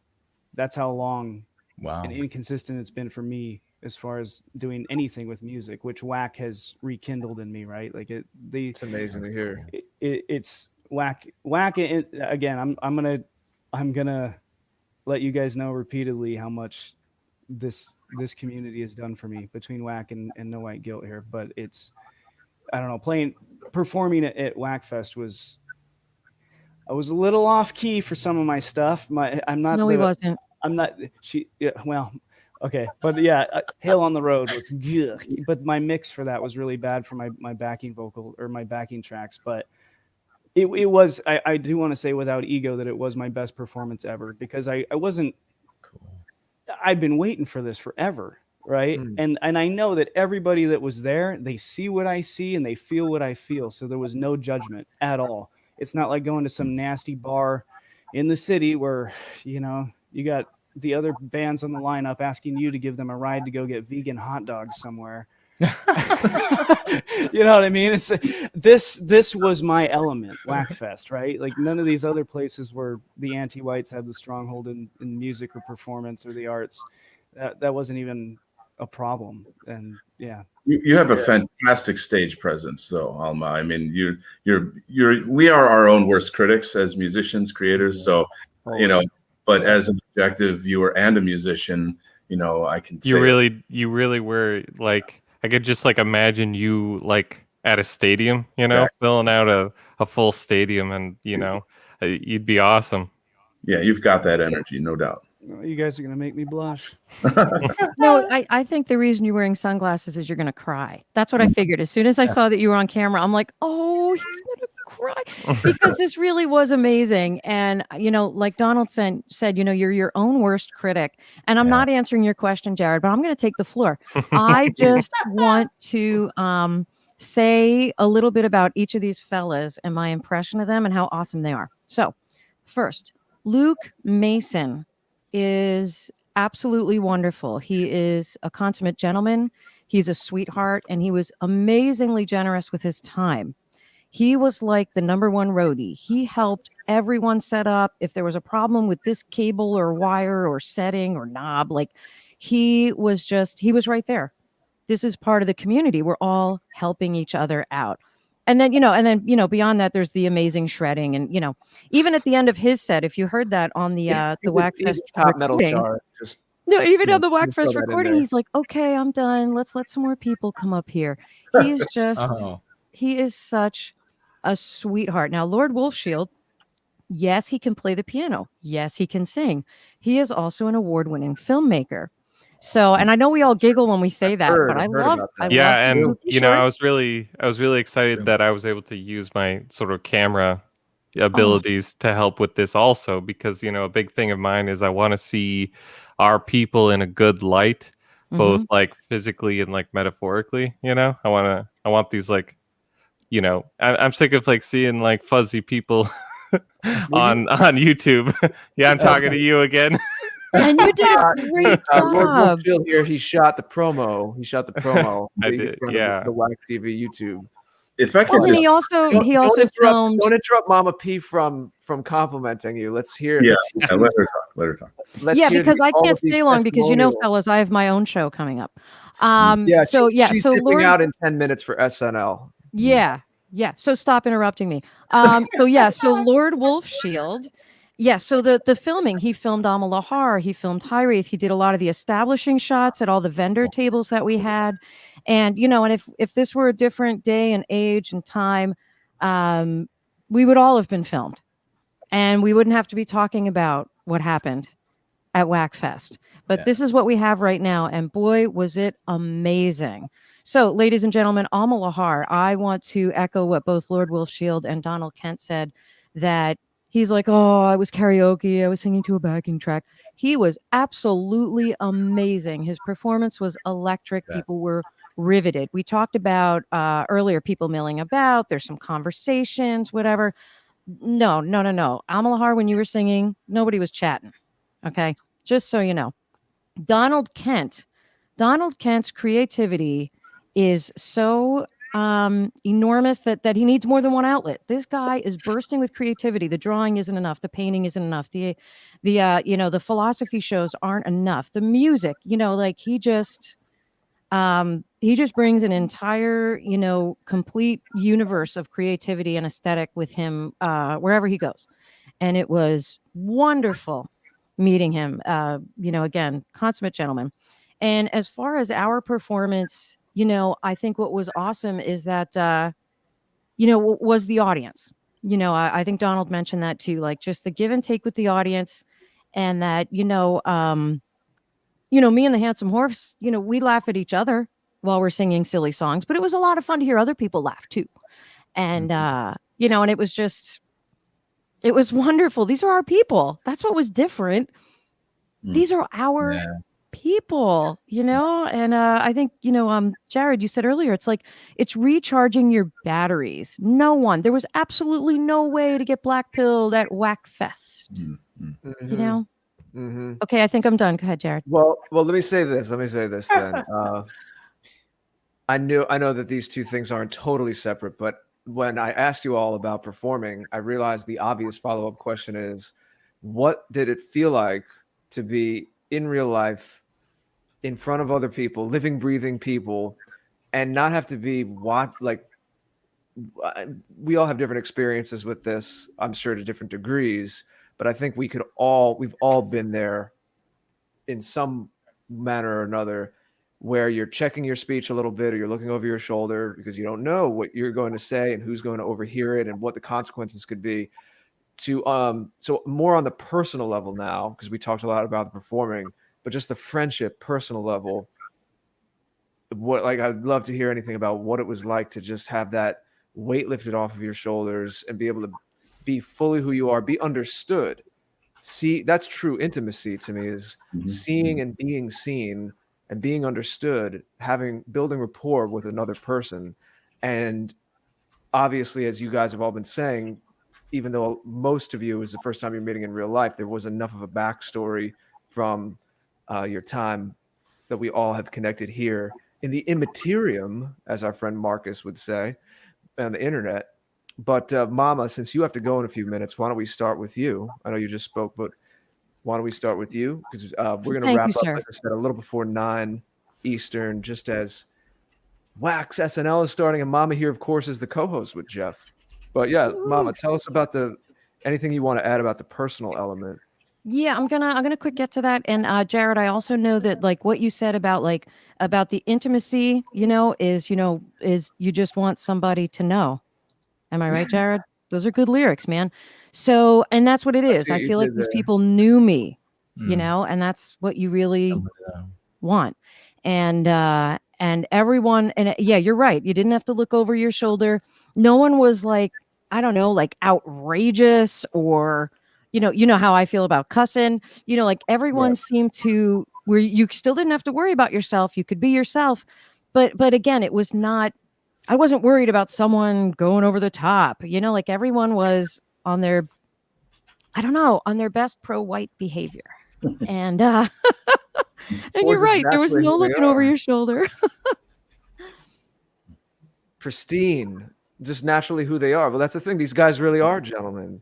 That's how long and inconsistent it's been for me as far as doing anything with music, which WAC has rekindled in me, right? Like it's amazing to hear. It's WAC again. I'm gonna let you guys know repeatedly how much this community has done for me between WAC and No White Guilt here. But it's, I don't know, performing at WAC Fest I was a little off key for some of my stuff. He wasn't. I'm not. Yeah, well, okay, but yeah, Hail on the Road was good, but my mix for that was really bad for my backing vocal or my backing tracks. But it was. I do want to say without ego that it was my best performance ever, because I wasn't. I've been waiting for this forever, right? And I know that everybody that was there, they see what I see and they feel what I feel. So there was no judgment at all. It's not like going to some nasty bar in the city where, you know, you got the other bands on the lineup asking you to give them a ride to go get vegan hot dogs somewhere. You know what I mean? It's this was my element, Whackfest, right? Like none of these other places where the anti-whites had the stronghold in music or performance or the arts. That wasn't even a problem. And yeah. You have a fantastic stage presence, though, Alma. I mean, we are our own worst critics as musicians, creators. So, you know, but as an objective viewer and a musician, you know, I can say you really were like, I could just like imagine you like at a stadium, you know, filling out a full stadium, and you know, you'd be awesome. Yeah, you've got that energy, no doubt. You guys are going to make me blush. No, I think the reason you're wearing sunglasses is you're going to cry. That's what I figured. As soon as I saw that you were on camera, I'm like, oh, he's going to cry, because this really was amazing. And, you know, like Donald said, you know, you're your own worst critic. And I'm not answering your question, Jared, but I'm going to take the floor. I just want to say a little bit about each of these fellas and my impression of them and how awesome they are. So first, Luke Mason is absolutely wonderful. He is a consummate gentleman. He's a sweetheart, and he was amazingly generous with his time. He was like the number one roadie. He helped everyone set up. If there was a problem with this cable or wire or setting or knob, like he was right there. This is part of the community. We're all helping each other out. And then, beyond that, there's the amazing shredding. And, you know, even at the end of his set, if you heard that on the Whackfest top metal recording, jar, even on the Whackfest recording, he's like, okay, I'm done. Let's let some more people come up here. He's just, he is such a sweetheart. Now, Lord Wolfshield, yes, he can play the piano. Yes, he can sing. He is also an award-winning filmmaker. So, and I know we all giggle when we say that, but I love and you know, I was really excited that I was able to use my sort of camera abilities to help with this also, because, you know, a big thing of mine is I want to see our people in a good light, both like physically and like metaphorically, you know. I want these, like, you know, I'm sick of like seeing like fuzzy people on YouTube. Yeah, I'm talking to you again. And you did a great job. Here, he shot the promo. I did, yeah. The WAC TV YouTube. If I could, and he also filmed. Don't interrupt MamaP from complimenting you. Let's hear it. Yeah, let her talk. Because I can't stay long, because, you know, fellas, I have my own show coming up. She's so tipping out in 10 minutes for SNL. Yeah. So stop interrupting me. So Lord Wolfshield. Yeah, so the filming, he filmed Alma Lahar, he filmed High Wraith, he did a lot of the establishing shots at all the vendor tables that we had. And, you know, and if this were a different day and age and time, we would all have been filmed. And we wouldn't have to be talking about what happened at Whackfest. But this is what we have right now. And boy, was it amazing. So, ladies and gentlemen, Alma Lahar, I want to echo what both Lord Wolfshield and Donald Kent said, that he's like, oh, I was karaoke. I was singing to a backing track. He was absolutely amazing. His performance was electric. People were riveted. We talked about earlier people milling about. There's some conversations, whatever. No. Alma Lahar, when you were singing, nobody was chatting. Okay, just so you know. Donald Kent's creativity is so enormous that he needs more than one outlet. This guy is bursting with creativity. The drawing isn't enough. The painting isn't enough. The philosophy shows aren't enough. The music, you know, like he just he just brings an entire, complete universe of creativity and aesthetic with him wherever he goes. And it was wonderful meeting him. Again, consummate gentleman. And as far as our performance, I think what was awesome is that, was the audience. I think Donald mentioned that too, like just the give and take with the audience, and that, me and the Handsome Horse, we laugh at each other while we're singing silly songs, but it was a lot of fun to hear other people laugh too. And, and it was wonderful. These are our people. That's what was different. These are our people, and I think, Jared, you said earlier, it's like, it's recharging your batteries. There was absolutely no way to get black pilled at WAC Fest, Okay, I think I'm done. Go ahead, Jared. Well, let me say this then. I know that these two things aren't totally separate, but when I asked you all about performing, I realized the obvious follow-up question is, what did it feel like to be in real life in front of other people, living, breathing people, and not have to be we all have different experiences with this, I'm sure, to different degrees, but I think we've all been there in some manner or another, where you're checking your speech a little bit, or you're looking over your shoulder because you don't know what you're going to say and who's going to overhear it and what the consequences could be. So more on the personal level now, because we talked a lot about the performing, but just the friendship, personal level. I'd love to hear anything about what it was like to just have that weight lifted off of your shoulders and be able to be fully who you are, be understood. See, that's true intimacy to me, is seeing and being seen and being understood, building rapport with another person. And obviously, as you guys have all been saying, even though most of you is the first time you're meeting in real life, there was enough of a backstory from your time that we all have connected here in the immaterium, as our friend Marcus would say, on the internet. But Mama, since you have to go in a few minutes, why don't we start with you? I know you just spoke, but why don't we start with you? Because we're going to wrap up, like I said, a little before 9 Eastern, just as Wax SNL is starting, and Mama here, of course, is the co-host with Jeff. But yeah, Mama, tell us about anything you want to add about the personal element. Yeah, I'm gonna quick get to that. And Jared, I also know that like what you said about the intimacy, is you just want somebody to know. Am I right, Jared? Those are good lyrics, man. So, and that's what it is. I feel like these people knew me, and that's what you really want. And everyone, and yeah, you're right. You didn't have to look over your shoulder. No one was like, I don't know, like outrageous, or, you know how I feel about cussing, like everyone seemed to, where you still didn't have to worry about yourself. You could be yourself. But again, it was not, I wasn't worried about someone going over the top, like everyone was on their, on their best pro-white behavior. And, and you're right. There was no looking over your shoulder. Pristine, just naturally who they are. Well, that's the thing. These guys really are gentlemen.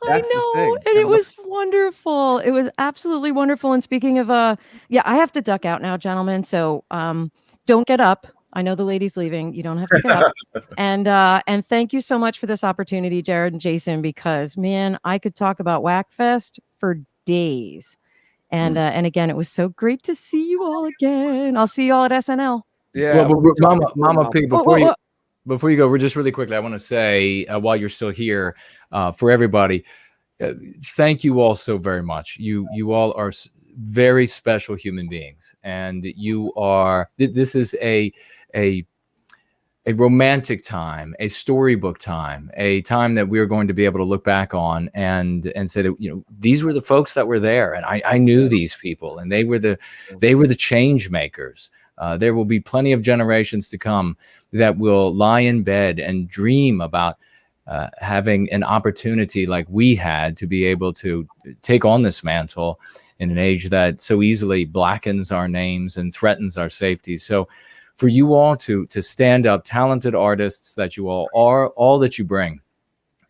That's I know. And it was wonderful. It was absolutely wonderful. And speaking of, I have to duck out now, gentlemen. So don't get up. I know the lady's leaving. You don't have to get up. And thank you so much for this opportunity, Jared and Jason, because man, I could talk about WAC Fest for days. And again, it was so great to see you all again. I'll see you all at SNL. Yeah. Well, Mama P, before you go, we're just really quickly, I want to say while you're still here, for everybody, thank you all so very much. You all are very special human beings, and you are. This is a romantic time, a storybook time, a time that we're going to be able to look back on and say that these were the folks that were there, and I knew these people, and they were the change makers. There will be plenty of generations to come that will lie in bed and dream about having an opportunity like we had to be able to take on this mantle in an age that so easily blackens our names and threatens our safety. So for you all to stand up, talented artists that you all are, all that you bring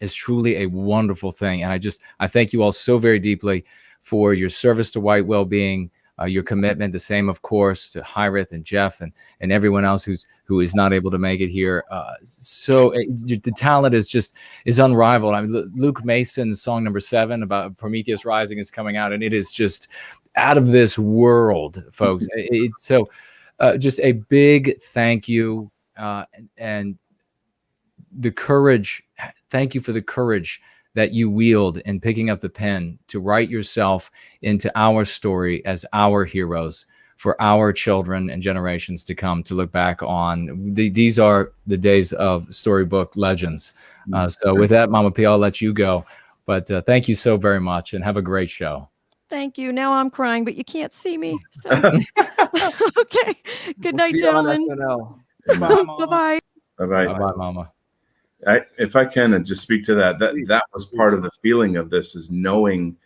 is truly a wonderful thing. And I thank you all so very deeply for your service to White Wellbeing, your commitment. The same, of course, to Hyrith and Jeff and everyone else who is not able to make it here. The talent is unrivaled. I mean, Luke Mason's song number 7 about Prometheus Rising is coming out, and it is just out of this world, folks. Just a big thank you, and the courage. Thank you for the courage that you wield in picking up the pen to write yourself into our story as our heroes for our children and generations to come to look back on. These are the days of storybook legends. So with that, Mama P, I'll let you go. But thank you so very much, and have a great show. Thank you. Now I'm crying, but you can't see me. So. Okay. Good night, See you on gentlemen. SNL. Bye-bye. Bye-bye. Bye-bye, Mama. If I can just speak to that was part of the feeling of this, is knowing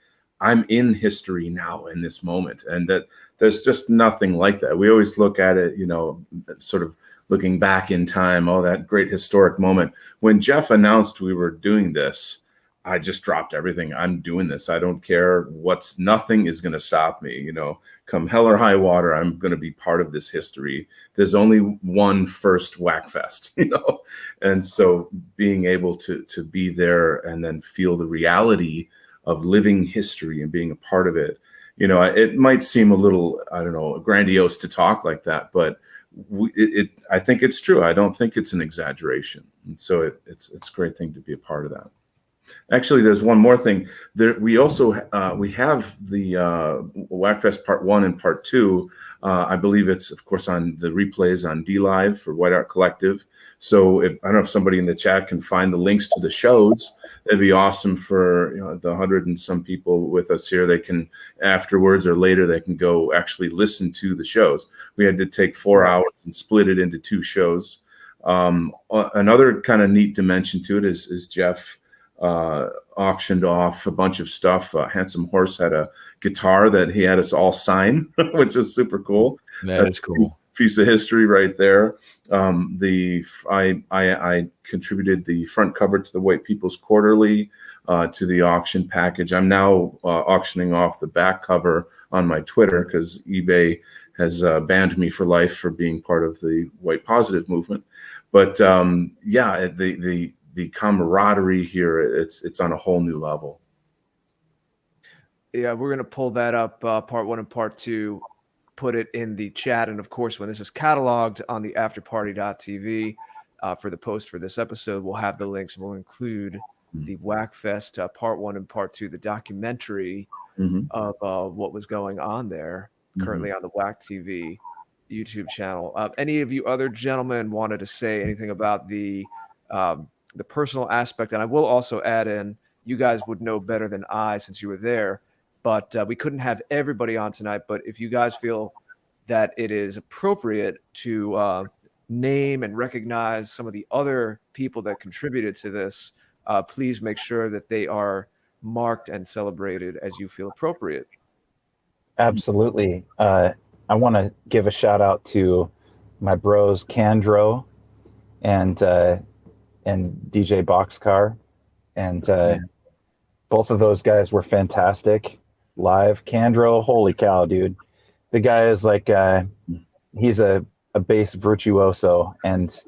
I'm in history now in this moment, and that there's just nothing like that. We always look at it, sort of looking back in time, that great historic moment. When Jeff announced we were doing this, I just dropped everything. I'm doing this. I don't care nothing is going to stop me. Come hell or high water, I'm going to be part of this history. There's only one first WAC Fest, and so being able to be there and then feel the reality of living history and being a part of it. It might seem a little, I don't know, grandiose to talk like that, but I think it's true. I don't think it's an exaggeration. And so it's a great thing to be a part of that. Actually, there's one more thing. We also we have the WACFest Part 1 and Part 2. I believe it's, of course, on the replays on DLive for White Art Collective. So I don't know if somebody in the chat can find the links to the shows. That'd be awesome for the 100 and some people with us here. They can afterwards or later they can go actually listen to the shows. We had to take 4 hours and split it into 2 shows. Another kind of neat dimension to it is Jeff auctioned off a bunch of stuff. Handsome Horse had a guitar that he had us all sign, which is super cool. That's cool. Piece of history right there. I contributed the front cover to the White People's Quarterly to the auction package. I'm now auctioning off the back cover on my Twitter because eBay has banned me for life for being part of the white positive movement. But the camaraderie here, it's on a whole new level. Yeah, we're going to pull that up, Part 1 and Part 2, put it in the chat. And of course, when this is cataloged on the afterparty.tv for the post for this episode, we'll have the links, and we'll include the WAC Fest Part 1 and Part 2, the documentary of what was going on there currently on the WAC TV YouTube channel. Any of you other gentlemen wanted to say anything about the personal aspect? And I will also add in, you guys would know better than I since you were there, but we couldn't have everybody on tonight. But if you guys feel that it is appropriate to name and recognize some of the other people that contributed to this, please make sure that they are marked and celebrated as you feel appropriate. Absolutely. I want to give a shout out to my bros Candro and DJ Boxcar, and both of those guys were fantastic live. Candro, holy cow, dude! The guy is like he's a bass virtuoso, and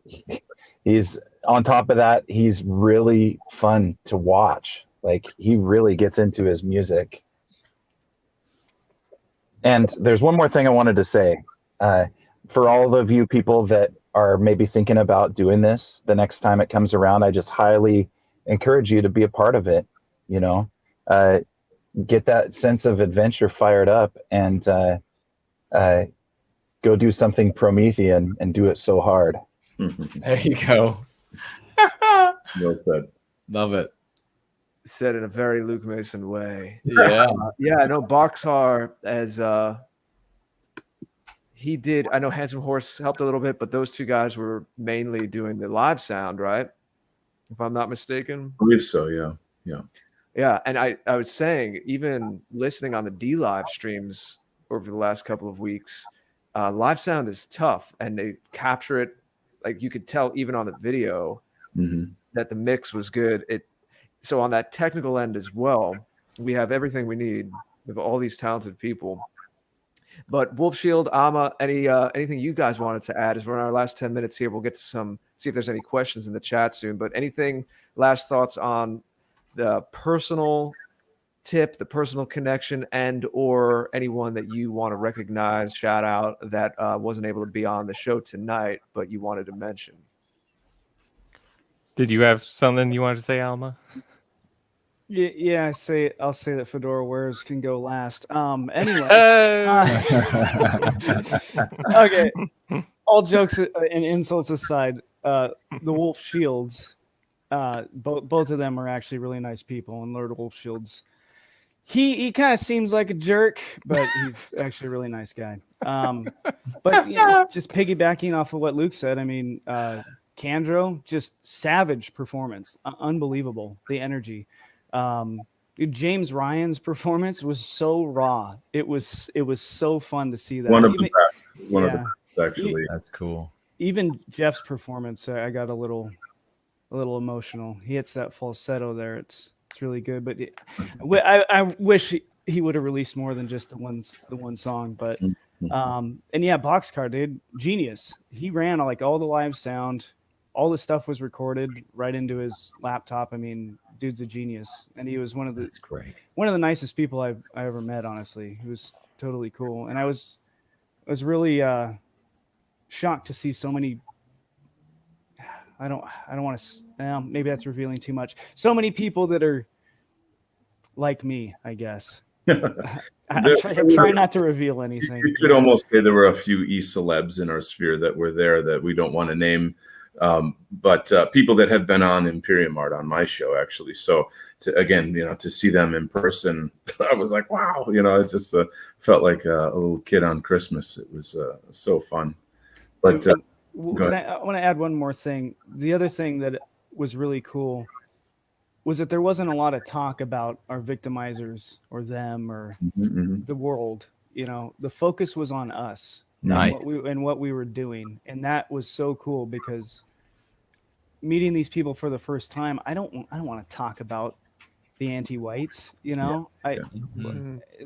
he's on top of that, he's really fun to watch. Like, he really gets into his music. And there's one more thing I wanted to say. For all of you people that are maybe thinking about doing this the next time it comes around, I just highly encourage you to be a part of it. Get that sense of adventure fired up, and go do something Promethean and do it so hard. There you go. Well said. Love it. Said in a very Luke Mason way. Yeah. I know Boxcar, as he did. I know Handsome Horse helped a little bit, but those two guys were mainly doing the live sound, right? If I'm not mistaken. I believe so, yeah. Yeah, and I was saying, even listening on the DLive streams over the last couple of weeks, live sound is tough, and they capture it. Like, you could tell even on the video that the mix was good. So on that technical end as well, we have everything we need with all these talented people. But Wolfshield, Alma, anything you guys wanted to add? As we're in our last 10 minutes here, we'll get to see if there's any questions in the chat soon. But anything, last thoughts on the personal tip, the personal connection, and or anyone that you want to recognize, shout out, that wasn't able to be on the show tonight, but you wanted to mention? Did you have something you wanted to say, Alma? Yeah, I'll say that fedora wearers can go last. Anyway, okay. All jokes and insults aside, the Wolfshields, both of them are actually really nice people, and Lord Wolfshields, he kind of seems like a jerk, but he's actually a really nice guy. But just piggybacking off of what Luke said, I mean, Kandro, just savage performance, unbelievable, the energy. James Ryan's performance was so raw. It was so fun to see that. One of the best. One of the best, actually. That's cool. Even Jeff's performance, I got a little emotional. He hits that falsetto there. It's really good. But I wish he would have released more than just the one song. But and yeah, Boxcar, dude, genius. He ran like all the live sound. All the stuff was recorded right into his laptop. I mean, dude's a genius, and he was one of the nicest people I ever met. Honestly, he was totally cool, and I was really shocked to see so many. I don't want to. Maybe that's revealing too much. So many people that are like me, I guess. I try not to reveal anything. You could almost say there were a few e-celebs in our sphere that were there that we don't want to name. But people that have been on Imperium Art on my show, actually. So to see them in person, I was like, wow, it just felt like a little kid on Christmas. It was so fun. But I want to add one more thing. The other thing that was really cool was that there wasn't a lot of talk about our victimizers or them or the world. The focus was on us. Nice. And what we were doing. And that was so cool, because meeting these people for the first time, I don't want to talk about the anti-whites,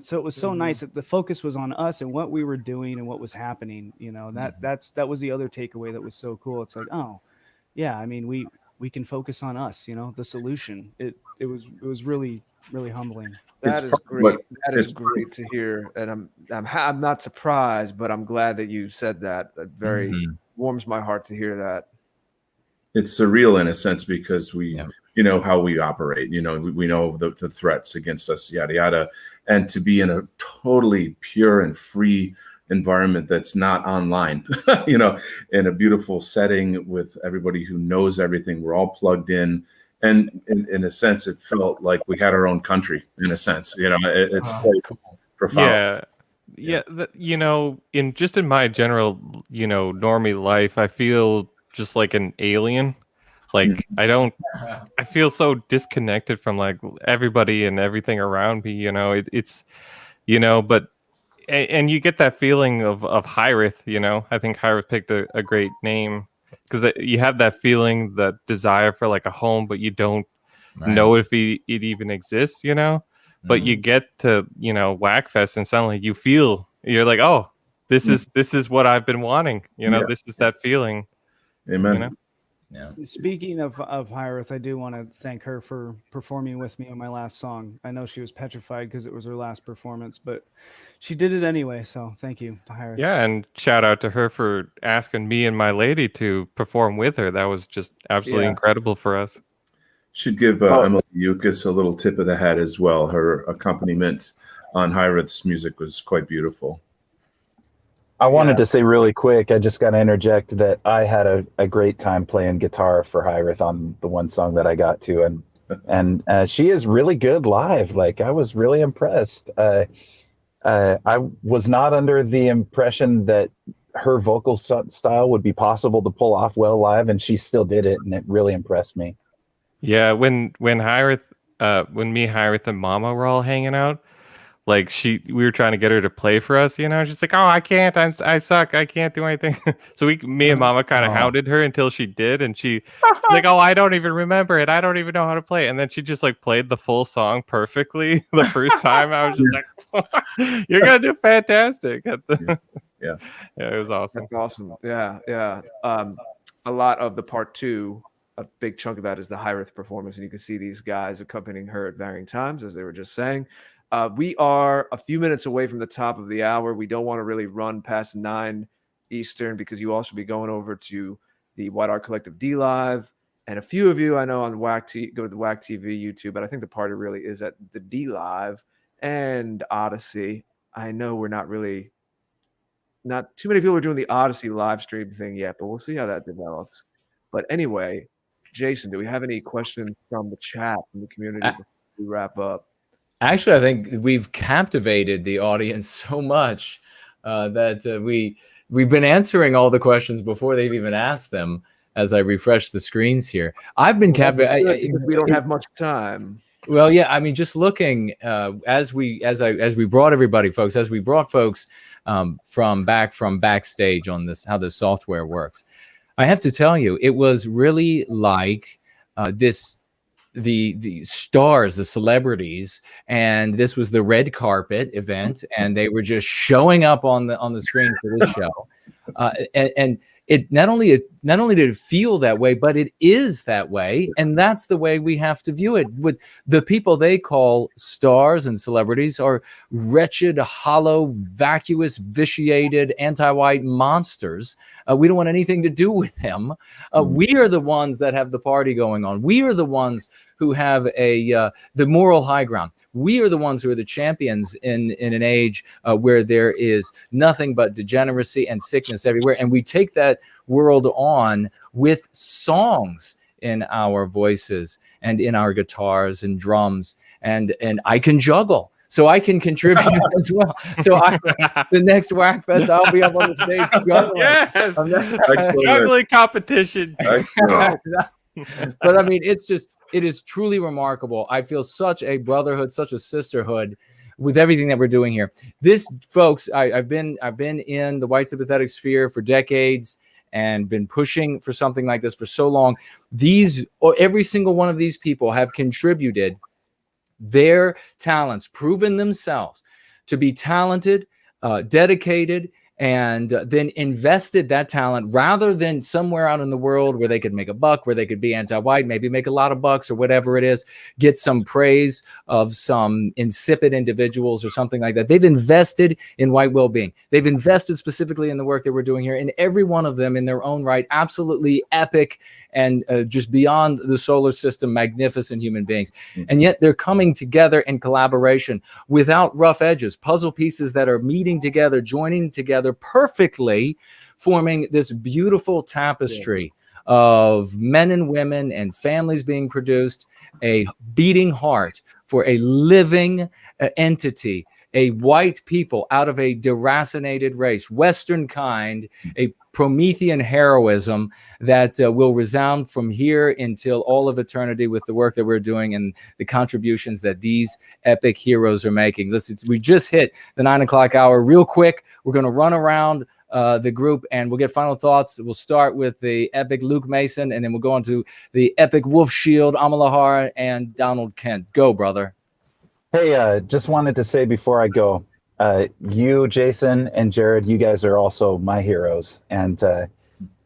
So it was so nice that the focus was on us and what we were doing and what was happening, that was the other takeaway that was so cool. It's like, oh yeah, I mean, we can focus on us, the solution. It was really, really humbling. That is great. That is great to hear, and I'm not surprised, but I'm glad that you said that. That very warms my heart to hear that. It's surreal in a sense, because we, how we operate. We know the threats against us, yada yada, and to be in a totally pure and free environment that's not online, in a beautiful setting with everybody who knows everything. We're all plugged in. And in a sense, it felt like we had our own country. In a sense, it's quite cool. Profound. Yeah. In my general, normie life, I feel just like an alien. Like I feel so disconnected from like everybody and everything around me. It's but and you get that feeling of Hyrith. I think Hyrith picked a great name. Because you have that feeling, that desire for like a home, but you don't know if it even exists, But you get to, WAC Fest, and suddenly you're like, oh, this is what I've been wanting, This is that feeling. Amen. Yeah. Speaking of Hyrith, I do want to thank her for performing with me on my last song. I know she was petrified because it was her last performance, but she did it anyway. So thank you to Hyrith. Yeah, and shout out to her for asking me and my lady to perform with her. That was just absolutely incredible for us. Should give Emily Yukis a little tip of the hat as well. Her accompaniment on Hyrith's music was quite beautiful. I wanted to say really quick, I just got to interject that I had a great time playing guitar for Hyrith on the one song that I got to. And she is really good live. Like, I was really impressed. I was not under the impression that her vocal style would be possible to pull off well live, and she still did it, and it really impressed me. Yeah, when Hyrith, when me, Hyrith, and Mama were all hanging out, like we were trying to get her to play for us, you know. She's like, oh, I can't, I suck, I can't do anything. So me and Mama kind of hounded her until she did, and she's like, oh, I don't even remember it, I don't even know how to play it. And then she just like played the full song perfectly the first time. I was just like, you're gonna do fantastic at the Yeah, it was awesome. That's awesome. Yeah. A lot of the part 2, a big chunk of that is the Hyrith performance, and you can see these guys accompanying her at varying times, as they were just saying. We are a few minutes away from the top of the hour. We don't want to really run past 9 Eastern, because you also be going over to the White Art Collective D Live, and a few of you I know on WAC go to the WAC TV YouTube, but I think the party really is at the D Live and Odysee. I know we're not too many people are doing the Odysee live stream thing yet, but we'll see how that develops. But anyway, Jason, do we have any questions from the chat, from the community before we wrap up? Actually, I think we've captivated the audience so much that we've been answering all the questions before they've even asked them. As I refresh the screens here, I've been captivated because we don't have much time. Well, yeah, I mean, just looking as we brought everybody, folks, as we brought folks from backstage on this, how the software works. I have to tell you, it was really like the stars, the celebrities, and this was the red carpet event, and they were just showing up on the screen for this show, and it not only did it feel that way, but it is that way, and that's the way we have to view it. With the people they call stars and celebrities are wretched, hollow, vacuous, vitiated, anti-white monsters. We don't want anything to do with them. We are the ones that have the party going on. We are the ones who have the moral high ground. We are the ones who are the champions in an age where there is nothing but degeneracy and sickness everywhere. And we take that world on with songs in our voices and in our guitars and drums. And I can juggle, so I can contribute as well. So the next WAC Fest, I'll be up on the stage juggling. Yes, juggling competition. But I mean, it is truly remarkable. I feel such a brotherhood, such a sisterhood with everything that we're doing here. This, folks, I've been in the white sympathetic sphere for decades and been pushing for something like this for so long. Every single one of these people have contributed their talents, proven themselves to be talented, dedicated, and then invested that talent rather than somewhere out in the world where they could make a buck, where they could be anti-white, maybe make a lot of bucks or whatever it is, get some praise of some insipid individuals or something like that. They've invested in white well-being. They've invested specifically in the work that we're doing here, and every one of them in their own right, absolutely epic and just beyond the solar system, magnificent human beings. And yet they're coming together in collaboration without rough edges, puzzle pieces that are meeting together, joining together perfectly, forming this beautiful tapestry of men and women and families being produced, a beating heart for a living entity, a white people out of a deracinated race, Western kind, a Promethean heroism that will resound from here until all of eternity with the work that we're doing and the contributions that these epic heroes are making. We just hit the 9 o'clock hour. Real quick, we're going to run around the group and we'll get final thoughts. We'll start with the epic Luke Mason, and then we'll go on to the epic Wolfshield, Alma Lahar, and Donald Kent. Go, brother. Hey, just wanted to say before I go, you, Jason, and Jared, you guys are also my heroes. And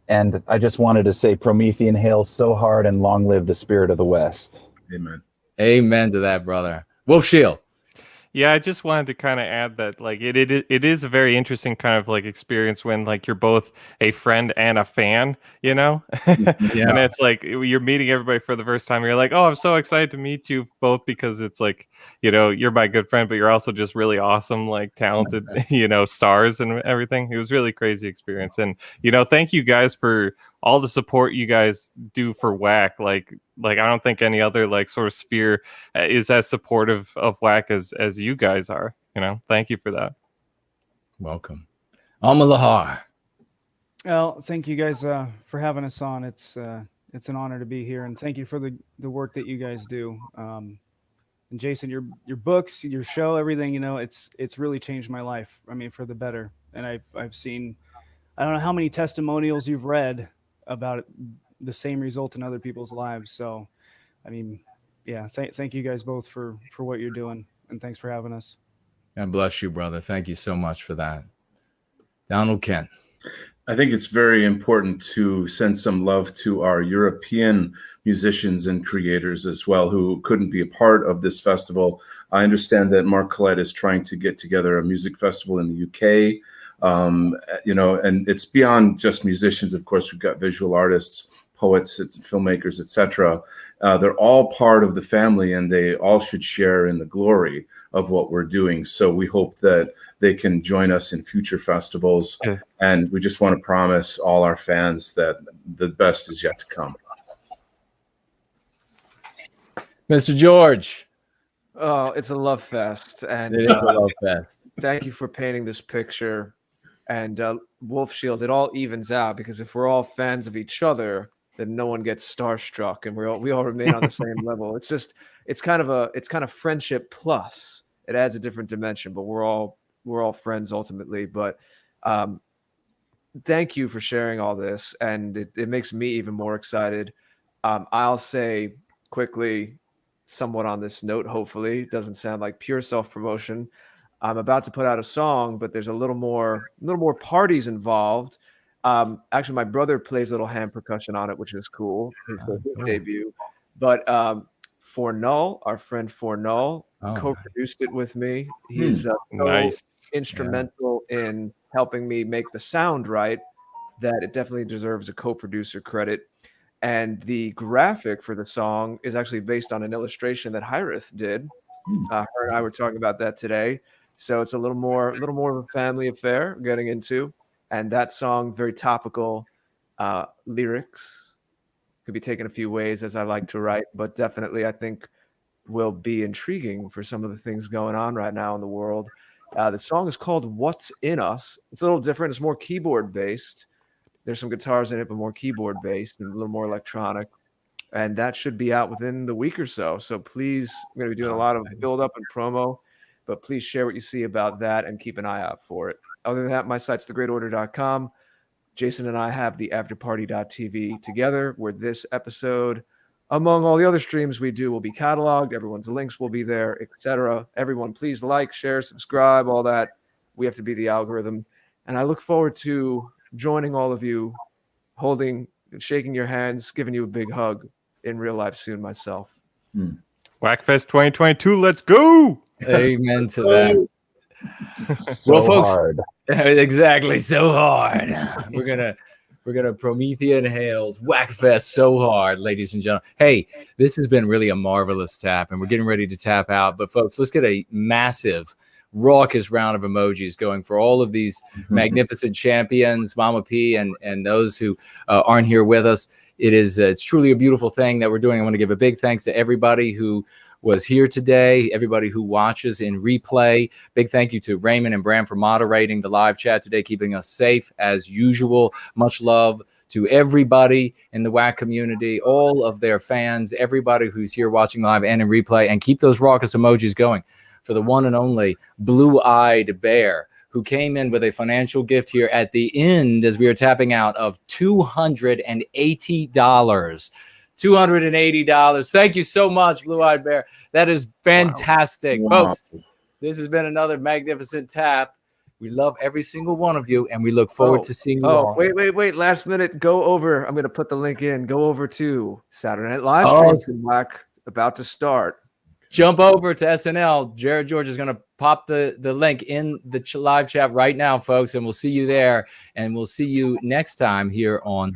I just wanted to say Promethean hails so hard and long live the spirit of the West. Amen. Amen to that, brother. Wolfshield. Yeah, I just wanted to kind of add that, like, it is a very interesting kind of like experience when like you're both a friend and a fan, you know? Yeah. And it's like you're meeting everybody for the first time. You're like, oh, I'm so excited to meet you both because it's like, you know, you're my good friend, but you're also just really awesome, like talented, you know, stars and everything. It was really crazy experience. And, you know, thank you guys for all the support you guys do for WAC. Like I don't think any other like sort of sphere is as supportive of WAC as you guys are. You know, thank you for that. Welcome. Alma Lahar. Well, thank you guys for having us on. It's an honor to be here, and thank you for the work that you guys do. And Jason, your books, your show, everything, it's really changed my life. I mean, for the better. And I've seen, I don't know how many testimonials you've read about the same result in other people's lives. So, I mean, yeah, thank you guys both for what you're doing, and thanks for having us. God bless you, brother. Thank you so much for that. Donald Kent. I think it's very important to send some love to our European musicians and creators as well, who couldn't be a part of this festival. I understand that Mark Collette is trying to get together a music festival in the UK, and it's beyond just musicians. Of course, we've got visual artists, poets, filmmakers, etc. They're all part of the family, and they all should share in the glory of what we're doing. So we hope that they can join us in future festivals. Okay. And we just want to promise all our fans that the best is yet to come. Mr. George. Oh, it's a love fest. And It is a love fest. thank you for painting this picture. And Wolfshield, it all evens out, because if we're all fans of each other, then no one gets starstruck, and we all remain on the same level. It's kind of friendship plus. It adds a different dimension, but we're all friends ultimately. But thank you for sharing all this, and it makes me even more excited. I'll say quickly, somewhat on this note, hopefully it doesn't sound like pure self-promotion. I'm about to put out a song, but there's a little more parties involved. Actually, my brother plays a little hand percussion on it, which is cool. His debut. But Fornull, our friend Fornull, co-produced it with me. He's so Nice. instrumental in helping me make the sound right, that it definitely deserves a co-producer credit. And the graphic for the song is actually based on an illustration that Hyrith did. Her and I were talking about that today. So it's a little more of a family affair we're getting into. And that song, very topical lyrics, could be taken a few ways, as I like to write, but definitely I think will be intriguing for some of the things going on right now in the world. The song is called What's in Us. It's a little different. It's more keyboard based. There's some guitars in it, but more keyboard based and a little more electronic. And that should be out within the week or so. So please, I'm going to be doing a lot of build up and promo, but please share what you see about that and keep an eye out for it. Other than that, my site's thegreatorder.com. Jason and I have the afterparty.tv together, where this episode, among all the other streams we do, will be cataloged. Everyone's links will be there, etc. Everyone, please like, share, subscribe, all that. We have to be the algorithm. And I look forward to joining all of you, holding, shaking your hands, giving you a big hug in real life soon myself. WACFest 2022, let's go! Amen to that. So Well, folks, hard. exactly, so hard. We're gonna Promethean hails WACFest so hard, ladies and gentlemen. Hey, this has been really a marvelous tap, and we're getting ready to tap out. But folks, let's get a massive, raucous round of emojis going for all of these magnificent champions, MamaP, and those who aren't here with us. It's truly a beautiful thing that we're doing. I want to give a big thanks to everybody who was here today, everybody who watches in replay. Big thank you to Raymond and Bram for moderating the live chat today, keeping us safe as usual. Much love to everybody in the WAC community, all of their fans, everybody who's here watching live and in replay, and keep those raucous emojis going for the one and only Blue-Eyed Bear, who came in with a financial gift here at the end as we are tapping out of $280. $280. Thank you so much, Blue-Eyed Bear. That is fantastic. Wow. Folks, this has been another magnificent tap. We love every single one of you, and we look forward to seeing you all. Wait. Last minute, go over. I'm going to put the link in. Go over to Saturday Night Live streams about to start. Jump over to SNL. Jared George is going to pop the link in the live chat right now, folks, and we'll see you there. And we'll see you next time here on